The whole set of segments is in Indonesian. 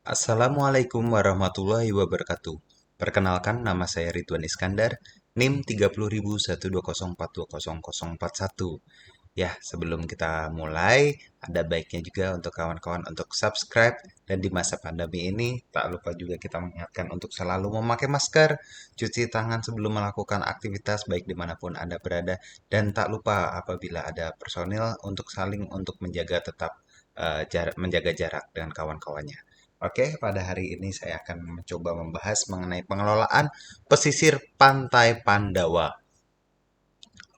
Assalamualaikum warahmatullahi wabarakatuh. Perkenalkan, nama saya Ridwan Iskandar, NIM 30.120420041. Ya, sebelum kita mulai, ada baiknya juga untuk kawan-kawan untuk subscribe, dan di masa pandemi ini tak lupa juga kita mengingatkan untuk selalu memakai masker, cuci tangan sebelum melakukan aktivitas baik dimanapun Anda berada, dan tak lupa apabila ada personil untuk saling untuk menjaga tetap menjaga jarak dengan kawan-kawannya. Oke, pada hari ini saya akan mencoba membahas mengenai pengelolaan pesisir Pantai Pandawa.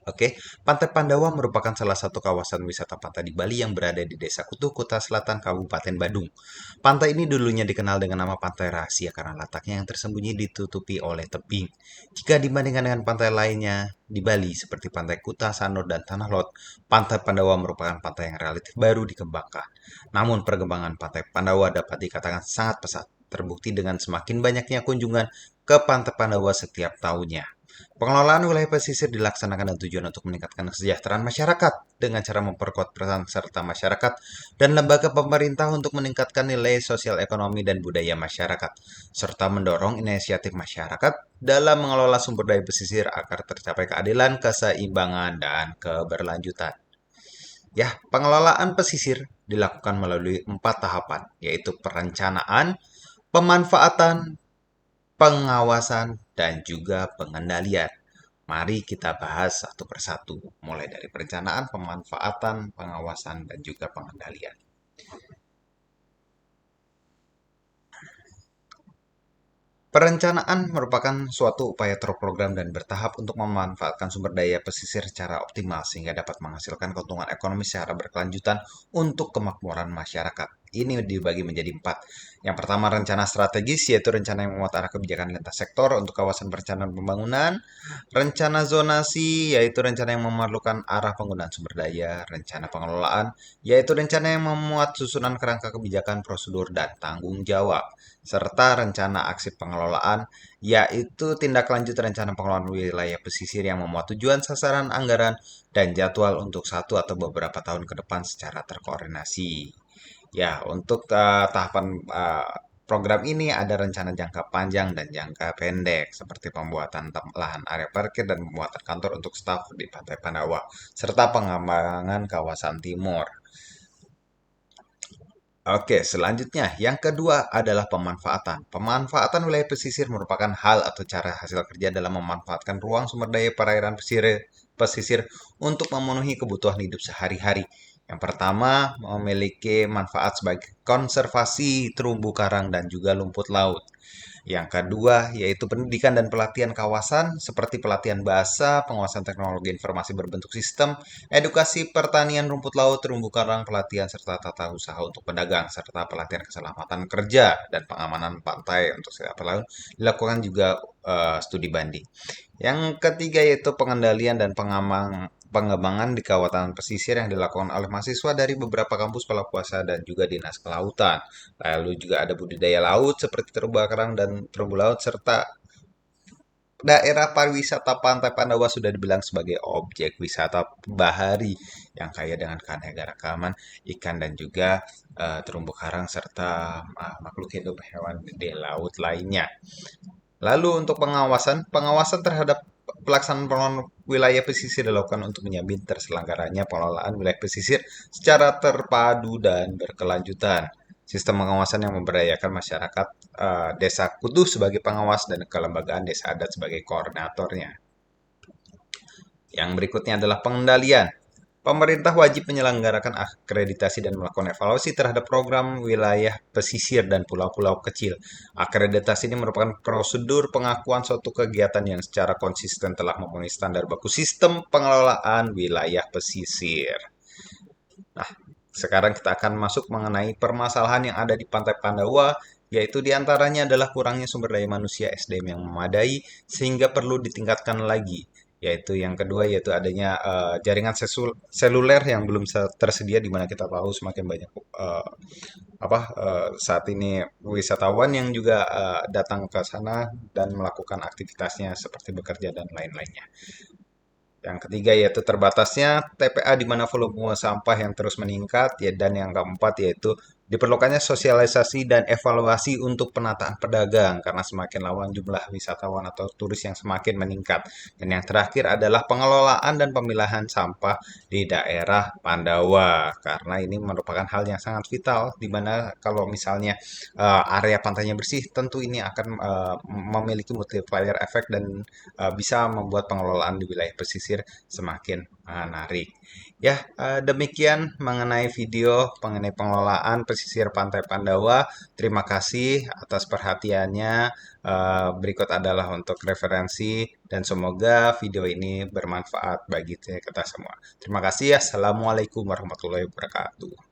Oke, Pantai Pandawa merupakan salah satu kawasan wisata pantai di Bali yang berada di Desa Kutu, Kuta Selatan, Kabupaten Badung. Pantai ini dulunya dikenal dengan nama Pantai Rahasia karena letaknya yang tersembunyi ditutupi oleh tebing. Jika dibandingkan dengan pantai lainnya di Bali seperti Pantai Kuta, Sanur, dan Tanah Lot, Pantai Pandawa merupakan pantai yang relatif baru dikembangkan. Namun perkembangan Pantai Pandawa dapat dikatakan sangat pesat, terbukti dengan semakin banyaknya kunjungan ke Pantai Pandawa setiap tahunnya. Pengelolaan wilayah pesisir dilaksanakan dengan tujuan untuk meningkatkan kesejahteraan masyarakat dengan cara memperkuat peran serta masyarakat dan lembaga pemerintah untuk meningkatkan nilai sosial ekonomi dan budaya masyarakat, serta mendorong inisiatif masyarakat dalam mengelola sumber daya pesisir agar tercapai keadilan, keseimbangan, dan keberlanjutan. Ya, pengelolaan pesisir dilakukan melalui 4 tahapan, yaitu perencanaan, pemanfaatan, pengawasan, dan juga pengendalian. Mari kita bahas satu persatu, mulai dari perencanaan, pemanfaatan, pengawasan, dan juga pengendalian. Perencanaan merupakan suatu upaya terprogram dan bertahap untuk memanfaatkan sumber daya pesisir secara optimal sehingga dapat menghasilkan keuntungan ekonomi secara berkelanjutan untuk kemakmuran masyarakat. Ini dibagi menjadi 4. Yang pertama, rencana strategis, yaitu rencana yang memuat arah kebijakan lintas sektor untuk kawasan perencanaan pembangunan. Rencana zonasi, yaitu rencana yang memerlukan arah penggunaan sumber daya. Rencana pengelolaan, yaitu rencana yang memuat susunan kerangka kebijakan, prosedur, dan tanggung jawab. Serta rencana aksi pengelolaan, yaitu tindak lanjut rencana pengelolaan wilayah pesisir yang memuat tujuan, sasaran, anggaran, dan jadwal untuk satu atau beberapa tahun ke depan secara terkoordinasi. Ya, untuk tahapan program ini ada rencana jangka panjang dan jangka pendek, seperti pembuatan lahan area parkir dan pembuatan kantor untuk staf di Pantai Pandawa, serta pengembangan kawasan timur. Oke, selanjutnya yang kedua adalah pemanfaatan. Pemanfaatan wilayah pesisir merupakan hal atau cara hasil kerja dalam memanfaatkan ruang sumber daya perairan pesisir untuk memenuhi kebutuhan hidup sehari-hari. Yang pertama, memiliki manfaat sebagai konservasi terumbu karang dan juga rumput laut. Yang kedua, yaitu pendidikan dan pelatihan kawasan, seperti pelatihan bahasa, penguasaan teknologi informasi berbentuk sistem, edukasi pertanian rumput laut, terumbu karang, pelatihan serta tata usaha untuk pedagang, serta pelatihan keselamatan kerja dan pengamanan pantai untuk setiap pelaut dilakukan juga studi banding. Yang ketiga yaitu pengendalian dan pengembangan di kawasan pesisir yang dilakukan oleh mahasiswa dari beberapa kampus Palakuasa dan juga Dinas Kelautan. Lalu juga ada budidaya laut seperti terumbu karang dan terumbu laut, serta daerah pariwisata Pantai Pandawa sudah dibilang sebagai objek wisata bahari yang kaya dengan keanekaragaman ikan dan juga terumbu karang serta makhluk hidup hewan di laut lainnya. Lalu untuk pengawasan, pengawasan terhadap pelaksanaan pengelolaan wilayah pesisir dilakukan untuk menjamin terselenggaranya pengelolaan wilayah pesisir secara terpadu dan berkelanjutan. Sistem pengawasan yang memberdayakan masyarakat desa Kutu sebagai pengawas dan kelembagaan desa adat sebagai koordinatornya. Yang berikutnya adalah pengendalian. Pemerintah wajib menyelenggarakan akreditasi dan melakukan evaluasi terhadap program wilayah pesisir dan pulau-pulau kecil. Akreditasi ini merupakan prosedur pengakuan suatu kegiatan yang secara konsisten telah memenuhi standar baku sistem pengelolaan wilayah pesisir. Nah, sekarang kita akan masuk mengenai permasalahan yang ada di Pantai Pandawa, yaitu diantaranya adalah kurangnya sumber daya manusia SDM yang memadai sehingga perlu ditingkatkan lagi. Yaitu yang kedua yaitu adanya jaringan seluler yang belum tersedia, di mana kita tahu semakin banyak saat ini wisatawan yang juga datang ke sana dan melakukan aktivitasnya seperti bekerja dan lain-lainnya. Yang ketiga yaitu terbatasnya TPA di mana volume sampah yang terus meningkat, ya, dan yang keempat yaitu Diperlukannya sosialisasi dan evaluasi untuk penataan pedagang karena semakin lama jumlah wisatawan atau turis yang semakin meningkat. Dan yang terakhir adalah pengelolaan dan pemilahan sampah di daerah Pandawa karena ini merupakan hal yang sangat vital di mana kalau misalnya area pantainya bersih tentu ini akan memiliki multiplier effect dan bisa membuat pengelolaan di wilayah pesisir semakin menarik. Ya, demikian mengenai video mengenai pengelolaan pesisir Pantai Pandawa. Terima kasih atas perhatiannya. Berikut adalah untuk referensi dan semoga video ini bermanfaat bagi kita semua. Terima kasih. Assalamualaikum warahmatullahi wabarakatuh.